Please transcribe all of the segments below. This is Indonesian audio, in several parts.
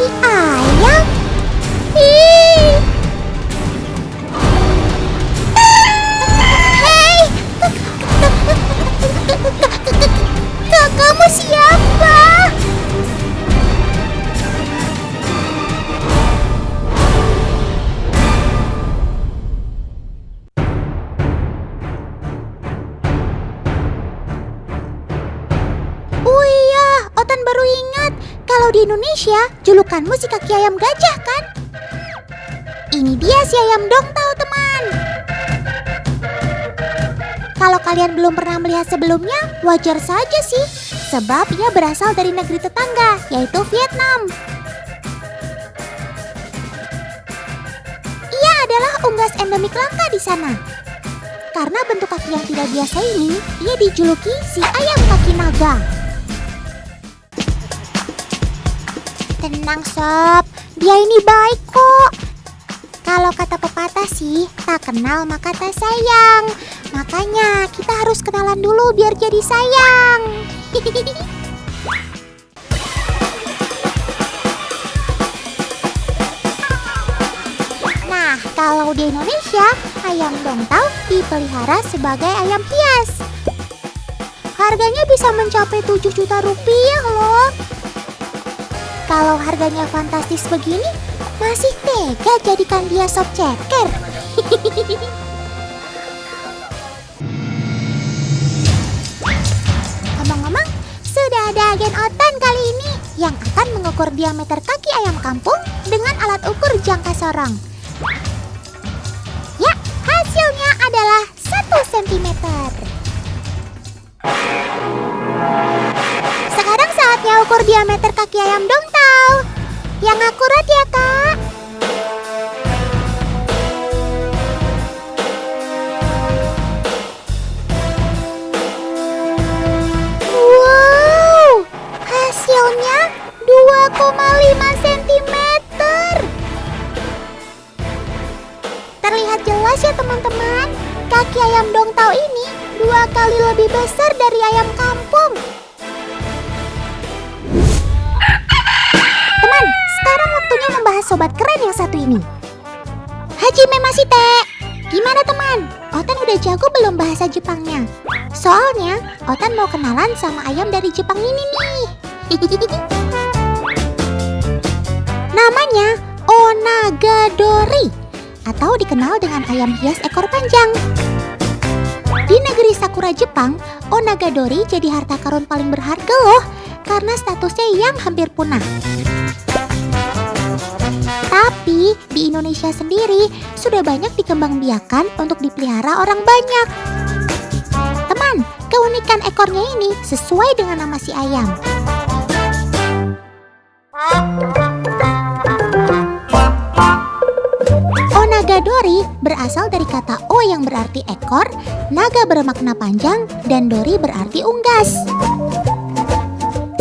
kaki ayam? Ih. Hei, kamu siapa? Oh iya, Otan baru ingat. Kalau di Indonesia, julukanmu si kaki ayam gajah kan? Ini dia si ayam dongtao, teman. Kalau kalian belum pernah melihat sebelumnya, wajar saja sih. Sebab ia berasal dari negeri tetangga, yaitu Vietnam. Ia adalah unggas endemik langka di sana. Karena bentuk kaki yang tidak biasa ini, ia dijuluki si ayam kaki naga. Tenang sob, dia ini baik kok. Kalau kata pepatah sih, tak kenal maka tak sayang. Makanya kita harus kenalan dulu biar jadi sayang. Nah, kalau di Indonesia, ayam dongtao dipelihara sebagai ayam hias. Harganya bisa mencapai 7 juta rupiah loh. Kalau harganya fantastis begini, masih tega jadikan dia sop ceker. Ngomong-ngomong, sudah ada agen Otan kali ini yang akan mengukur diameter kaki ayam kampung dengan alat ukur jangka sorong. Ya, hasilnya adalah 1 cm. Sekarang saatnya ukur diameter kaki ayam dongtao. Yang akurat ya, Kak. Wow, hasilnya 2,5 cm. Terlihat jelas ya teman-teman, kaki ayam dongtao ini 2 kali lebih besar dari ayam kampung. Teman, sekarang waktunya membahas sobat keren yang satu ini. Hajime Mashite, gimana teman? Otan udah jago belum bahasa Jepangnya? Soalnya, Otan mau kenalan sama ayam dari Jepang ini nih. Namanya Onagadori, atau dikenal dengan ayam hias ekor panjang. Di negeri Sakura Jepang, Onagadori jadi harta karun paling berharga loh, karena statusnya yang hampir punah. Tapi di Indonesia sendiri sudah banyak dikembangbiakan untuk dipelihara orang banyak. Teman, keunikan ekornya ini sesuai dengan nama si ayam. Onagadori berasal dari kata O yang berarti ekor, naga bermakna panjang, dan dori berarti unggas.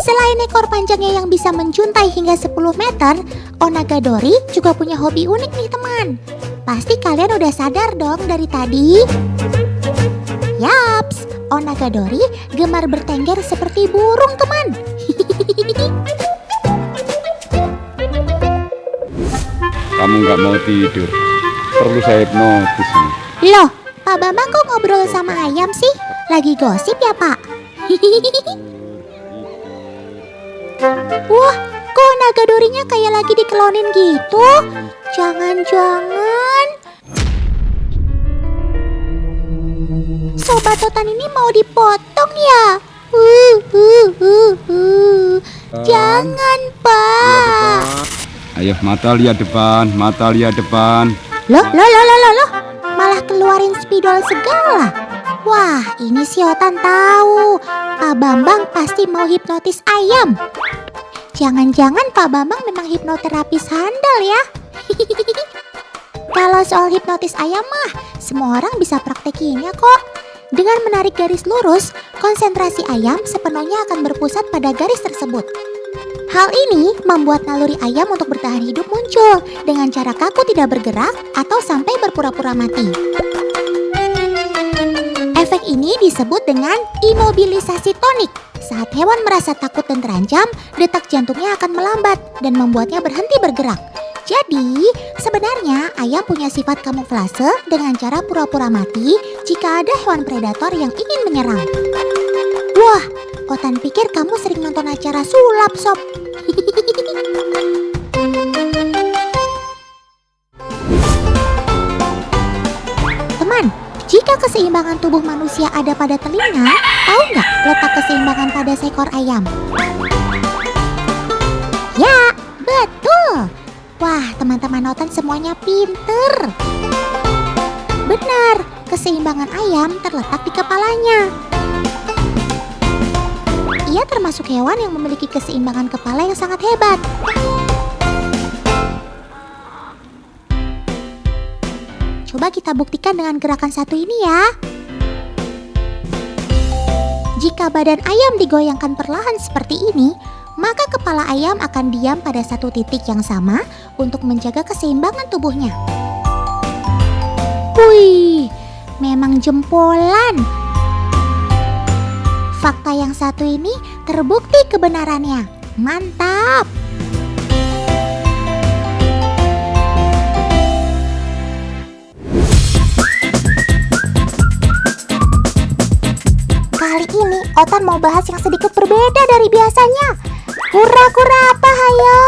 Selain ekor panjangnya yang bisa menjuntai hingga 10 meter, Onagadori juga punya hobi unik nih teman. Pasti kalian udah sadar dong dari tadi. Yaps, Onagadori gemar bertengger seperti burung teman. Kamu nggak mau tidur, perlu saya hipnotis nih. Loh, Pak Bambang kok ngobrol sama ayam sih? Lagi gosip ya Pak? Wah, kok Onagadorinya kayak lagi dikelonin gitu? Jangan-jangan Sobat Otan ini mau dipotong ya? Jangan Pak. Ayo, mata lihat depan, mata lihat depan. Loh, malah keluarin spidol segala. Wah, ini si Otan tahu. Pak Bambang pasti mau hipnotis ayam. Jangan-jangan Pak Bambang memang hipnoterapis handal ya. Kalau soal hipnotis ayam mah, semua orang bisa praktekinnya kok. Dengan menarik garis lurus, konsentrasi ayam sepenuhnya akan berpusat pada garis tersebut. Hal ini membuat naluri ayam untuk bertahan hidup muncul dengan cara kaku tidak bergerak atau sampai berpura-pura mati. Efek ini disebut dengan imobilisasi tonik. Saat hewan merasa takut dan terancam, detak jantungnya akan melambat dan membuatnya berhenti bergerak. Jadi, sebenarnya ayam punya sifat kamuflase dengan cara pura-pura mati jika ada hewan predator yang ingin menyerang. Wah, Otan pikir kamu sering nonton acara sulap, Sob. Teman, jika keseimbangan tubuh manusia ada pada telinga, tahu nggak letak keseimbangan pada seekor ayam? Ya, betul. Wah, teman-teman Otan semuanya pinter. Benar, keseimbangan ayam terletak di kepalanya. Ia termasuk hewan yang memiliki keseimbangan kepala yang sangat hebat. Coba kita buktikan dengan gerakan satu ini ya. Jika badan ayam digoyangkan perlahan seperti ini, maka kepala ayam akan diam pada satu titik yang sama untuk menjaga keseimbangan tubuhnya. Wih, memang jempolan. Fakta yang satu ini terbukti kebenarannya. Mantap! Kali ini Otan mau bahas yang sedikit berbeda dari biasanya. Kura-kura apa hayo?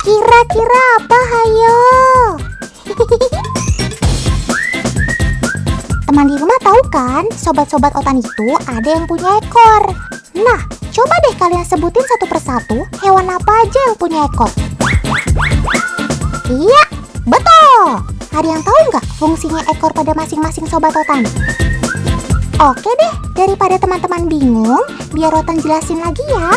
Kira-kira apa hayo? Teman di rumah tahu kan, sobat-sobat Otan itu ada yang punya ekor. Nah, coba deh kalian sebutin satu persatu hewan apa aja yang punya ekor. Iya, betul. Ada yang tahu nggak fungsinya ekor pada masing-masing sobat Otan? Oke deh, daripada teman-teman bingung, biar Otan jelasin lagi ya.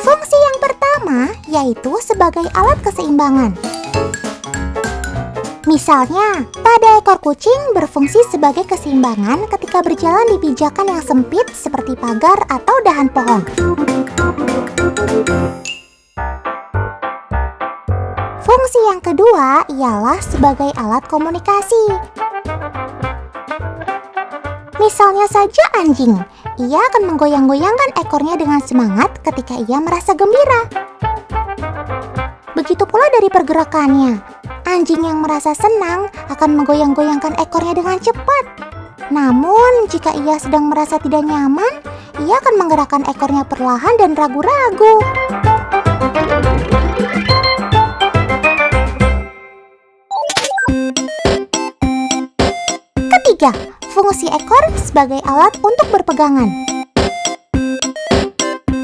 Fungsi yang pertama yaitu sebagai alat keseimbangan. Misalnya, pada ekor kucing berfungsi sebagai keseimbangan ketika berjalan di pijakan yang sempit seperti pagar atau dahan pohon. Fungsi yang kedua ialah sebagai alat komunikasi. Misalnya saja anjing, ia akan menggoyang-goyangkan ekornya dengan semangat ketika ia merasa gembira. Begitu pula dari pergerakannya. Anjing yang merasa senang akan menggoyang-goyangkan ekornya dengan cepat. Namun, jika ia sedang merasa tidak nyaman, ia akan menggerakkan ekornya perlahan dan ragu-ragu. Ketiga, fungsi ekor sebagai alat untuk berpegangan.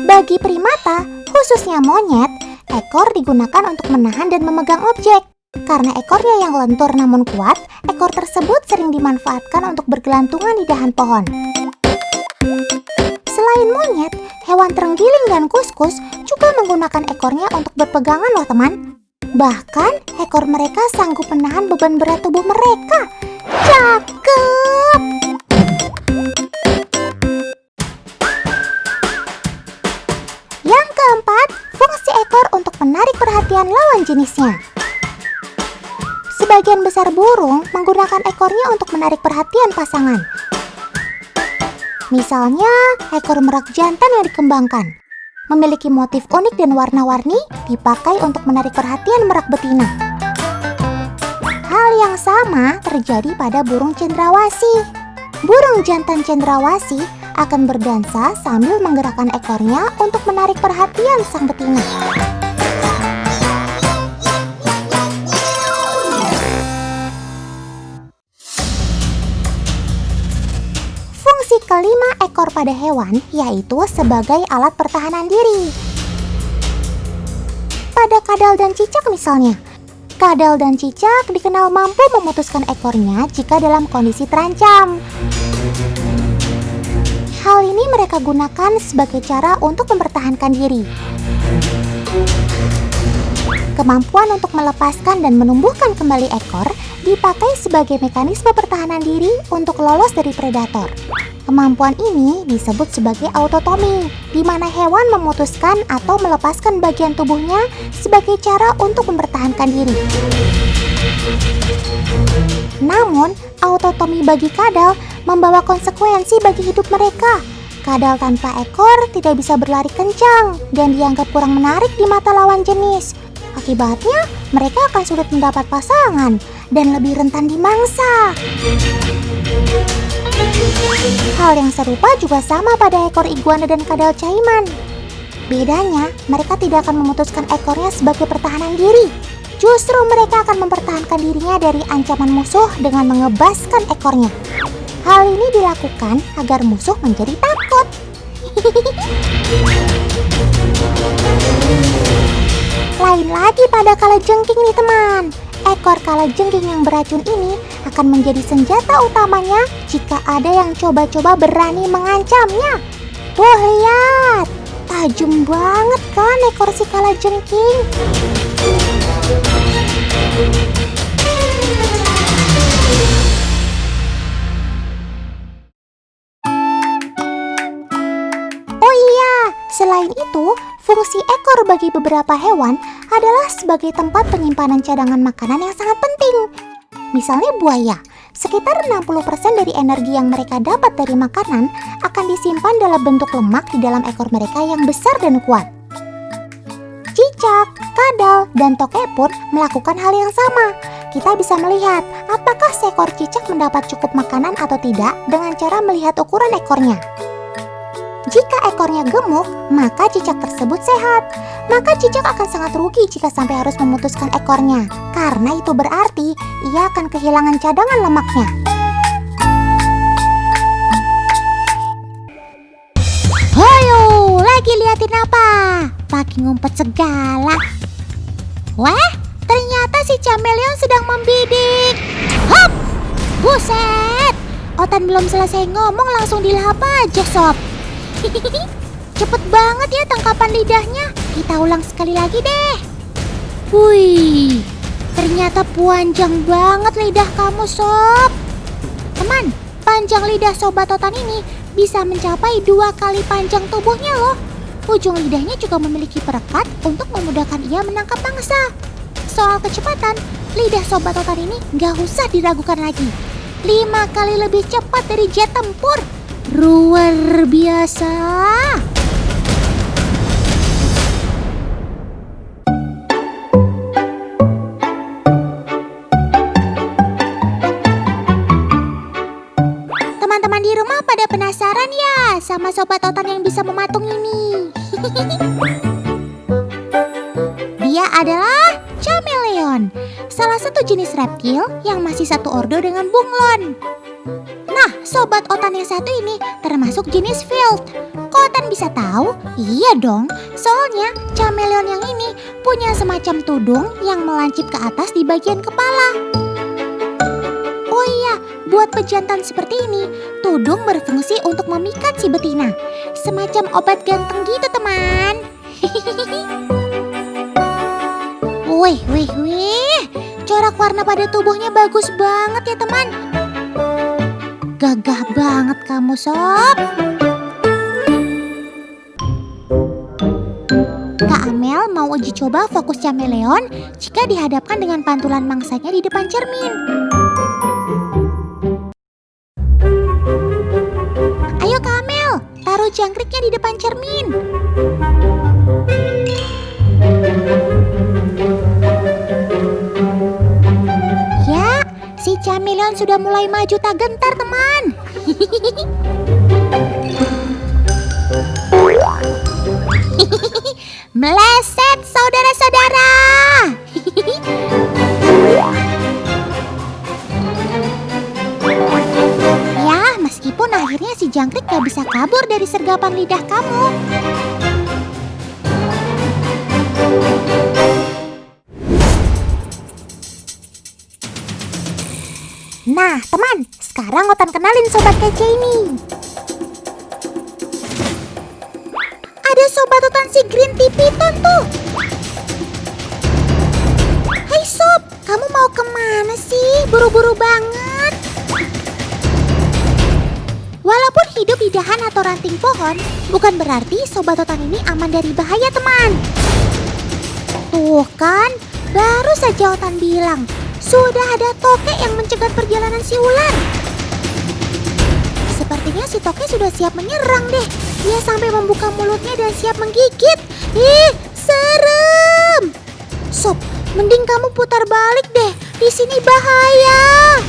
Bagi primata, khususnya monyet, ekor digunakan untuk menahan dan memegang objek. Karena ekornya yang lentur namun kuat, ekor tersebut sering dimanfaatkan untuk bergelantungan di dahan pohon. Selain monyet, hewan terenggiling dan kuskus juga menggunakan ekornya untuk berpegangan loh teman. Bahkan, ekor mereka sanggup menahan beban berat tubuh mereka. Cakep! Yang keempat, fungsi ekor untuk menarik perhatian lawan jenisnya. Sebagian besar burung menggunakan ekornya untuk menarik perhatian pasangan. Misalnya, ekor merak jantan yang dikembangkan. Memiliki motif unik dan warna-warni, dipakai untuk menarik perhatian merak betina. Hal yang sama terjadi pada burung cendrawasih. Burung jantan cendrawasih akan berdansa sambil menggerakkan ekornya untuk menarik perhatian sang betina. Kelima ekor pada hewan yaitu sebagai alat pertahanan diri. Pada kadal dan cicak misalnya, kadal dan cicak dikenal mampu memutuskan ekornya jika dalam kondisi terancam. Hal ini mereka gunakan sebagai cara untuk mempertahankan diri. Kemampuan untuk melepaskan dan menumbuhkan kembali ekor dipakai sebagai mekanisme pertahanan diri untuk lolos dari predator. Kemampuan ini disebut sebagai autotomi, di mana hewan memutuskan atau melepaskan bagian tubuhnya sebagai cara untuk mempertahankan diri. Namun, autotomi bagi kadal membawa konsekuensi bagi hidup mereka. Kadal tanpa ekor tidak bisa berlari kencang dan dianggap kurang menarik di mata lawan jenis. Akibatnya, mereka akan sulit mendapat pasangan dan lebih rentan dimangsa. Hal yang serupa juga sama pada ekor iguana dan kadal caiman. Bedanya, mereka tidak akan memutuskan ekornya sebagai pertahanan diri. Justru mereka akan mempertahankan dirinya dari ancaman musuh dengan mengebaskan ekornya. Hal ini dilakukan agar musuh menjadi takut. Lain lagi pada kalajengking nih teman. Ekor kalajengking yang beracun ini akan menjadi senjata utamanya jika ada yang coba-coba berani mengancamnya. Tuh lihat, tajam banget kan ekor si kalajengking. Oh iya, selain itu, fungsi ekor bagi beberapa hewan adalah sebagai tempat penyimpanan cadangan makanan yang sangat penting. Misalnya buaya, sekitar 60% dari energi yang mereka dapat dari makanan akan disimpan dalam bentuk lemak di dalam ekor mereka yang besar dan kuat. Cicak, kadal, dan tokek pun melakukan hal yang sama. Kita bisa melihat apakah seekor cicak mendapat cukup makanan atau tidak dengan cara melihat ukuran ekornya. Jika ekornya gemuk, maka cicak tersebut sehat. Maka cicak akan sangat rugi jika sampai harus memutuskan ekornya, karena itu berarti ia akan kehilangan cadangan lemaknya. Hayo, lagi liatin apa? Pakai ngumpet segala. Wah, ternyata si chameleon sedang membidik. Hop! Buset! Otan belum selesai ngomong langsung dilahap aja, sob. Cepet banget ya tangkapan lidahnya. Kita ulang sekali lagi deh. Wih, ternyata panjang banget lidah kamu, sob. Teman, panjang lidah sobat Otan ini bisa mencapai 2 kali panjang tubuhnya loh. Ujung lidahnya juga memiliki perekat untuk memudahkan ia menangkap mangsa. Soal kecepatan, lidah sobat Otan ini gak usah diragukan lagi. 5 kali lebih cepat dari jet tempur. Luar biasa. Teman-teman di rumah pada penasaran ya sama sobat Otan yang bisa mematung ini? Dia adalah chameleon, salah satu jenis reptil yang masih satu ordo dengan bunglon. Nah, sobat Otan yang satu ini termasuk jenis field. Kok Otan bisa tahu? Iya dong, soalnya chameleon yang ini punya semacam tudung yang melancip ke atas di bagian kepala. Oh iya, buat pejantan seperti ini, tudung berfungsi untuk memikat si betina. Semacam obat ganteng gitu, teman. Wih, corak warna pada tubuhnya bagus banget ya, teman. Gagah banget kamu, sob. Kak Amel mau uji coba fokus chameleon jika dihadapkan dengan pantulan mangsanya di depan cermin. Ayo Kak Amel, taruh jangkriknya di depan cermin. Ya, si chameleon sudah mulai maju tak gentar, teman. Meleset, saudara-saudara. Ya, meskipun akhirnya si jangkrik gak bisa kabur dari sergapan lidah kamu. Nah, teman, sekarang Otan kenalin sobat kece ini. Ada sobat Otan si Green Tea Piton tuh. Hai sob, kamu mau kemana sih? Buru-buru banget. Walaupun hidup di dahan atau ranting pohon, bukan berarti sobat Otan ini aman dari bahaya, teman. Tuh kan, baru saja Otan bilang, Sudah ada Toke yang mencegat perjalanan si ular. Sepertinya si Toke sudah siap menyerang deh. Dia sampai membuka mulutnya dan siap menggigit. Ih, serem. Sob, mending kamu putar balik deh. Di sini bahaya.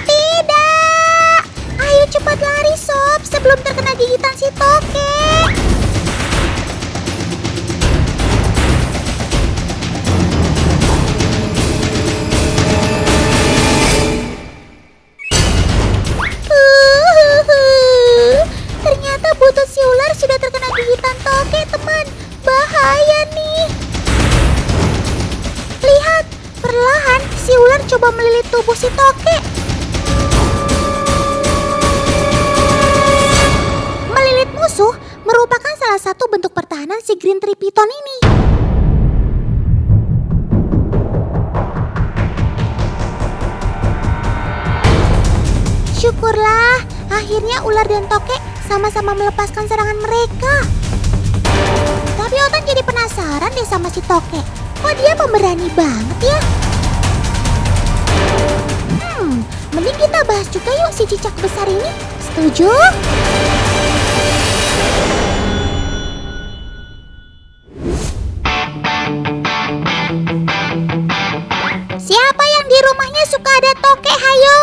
Tidak. Ayo cepat lari, Sob, sebelum terkena gigitan si Toke. Ternyata butut si ular sudah terkena gigitan Toke, teman. Bahaya nih. Lihat, perlahan si ular coba melilit tubuh si Toke. Melilit musuh merupakan salah satu bentuk pertahanan si Green Tree Python ini. Syukurlah, akhirnya ular dan Toke sama-sama melepaskan serangan mereka. Tapi Otan jadi penasaran deh sama si Toke. Kok dia pemberani banget ya? Mending kita bahas juga yuk si cicak besar ini. Setuju? Siapa yang di rumahnya suka ada Toke, hayo?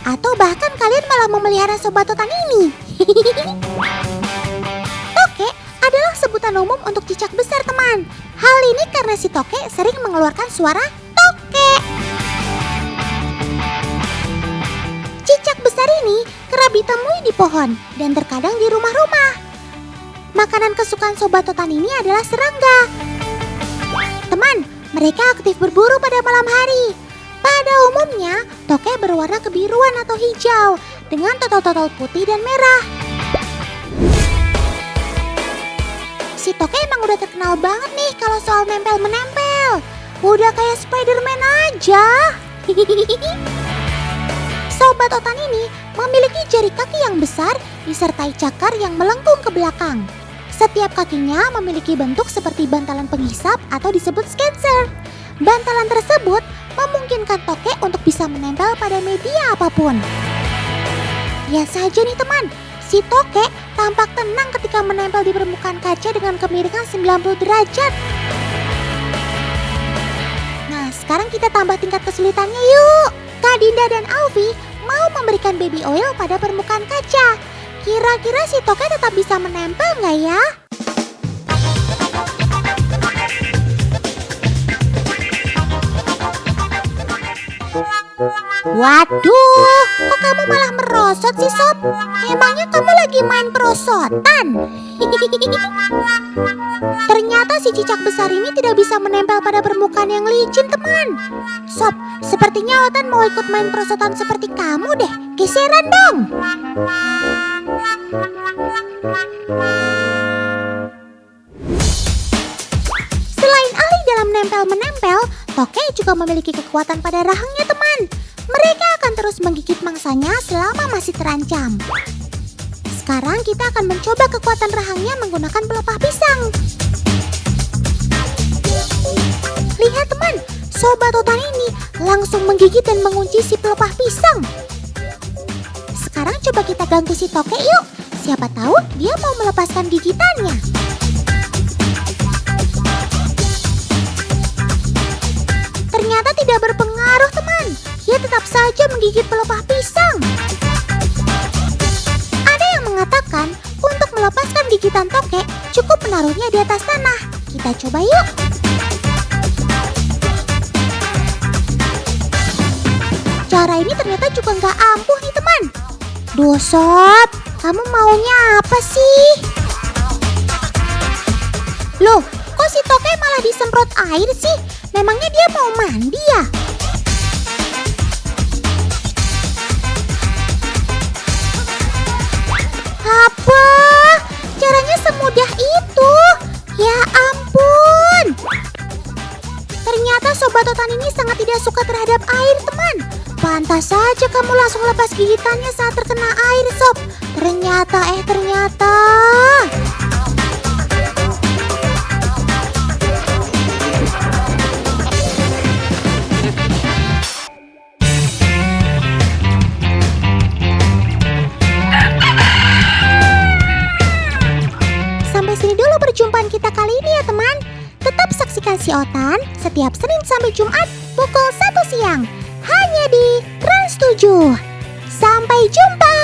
Atau bahkan kalian malah memelihara sobat Otan ini? Toke adalah sebutan umum untuk cicak besar, teman. Hal ini karena si Toke sering mengeluarkan suara toke. Cicak besar ini kerap ditemui di pohon dan terkadang di rumah-rumah. Makanan kesukaan sobat Otan ini adalah serangga. Teman, mereka aktif berburu pada malam hari. Pada umumnya, Toke berwarna kebiruan atau hijau dengan totol-totol putih dan merah. Si Toke emang udah terkenal banget nih kalau soal nempel-menempel. Udah kayak Spider-Man aja. Sobat Otan ini memiliki jari kaki yang besar disertai cakar yang melengkung ke belakang. Setiap kakinya memiliki bentuk seperti bantalan penghisap atau disebut scanner. Bantalan tersebut memungkinkan Toke untuk bisa menempel pada media apapun. Lihat saja nih teman, si Toke tampak tenang ketika menempel di permukaan kaca dengan kemiringan 90 derajat. Nah, sekarang kita tambah tingkat kesulitannya yuk. Kak Dinda dan Alfi mau memberikan baby oil pada permukaan kaca. Kira-kira si Toke tetap bisa menempel nggak ya? Waduh, kok kamu malah merosot sih, Sob? Emangnya kamu lagi main perosotan? Ternyata si cicak besar ini tidak bisa menempel pada permukaan yang licin, teman. Sob, sepertinya Otan mau ikut main perosotan seperti kamu deh. Geseran dong. Selain ahli dalam nempel-menempel, Toke juga memiliki kekuatan pada rahangnya, teman. Mereka akan terus menggigit mangsanya selama masih terancam. Sekarang kita akan mencoba kekuatan rahangnya menggunakan pelepah pisang. Lihat teman, sobat Otan ini langsung menggigit dan mengunci si pelepah pisang. Sekarang coba kita ganggu si Toke yuk. Siapa tahu dia mau melepaskan gigitannya. Ternyata tidak berpengaruh teman. Dia tetap saja menggigit pelepah pisang. Ada yang mengatakan untuk melepaskan gigitan Toke cukup menaruhnya di atas tanah. Kita coba yuk. Cara ini ternyata juga nggak ampuh nih teman. Duh Sob, kamu maunya apa sih? Loh, kok si Toke malah disemprot air sih? Memangnya dia mau mandi ya? Apa? Caranya semudah itu? Ya ampun. Ternyata sobat Otan ini sangat tidak suka terhadap air teman. Pantas saja kamu langsung lepas gigitannya saat terkena air Sob. Ternyata. setiap Senin sampai Jumat pukul 1 siang. Hanya di Trans 7. Sampai jumpa!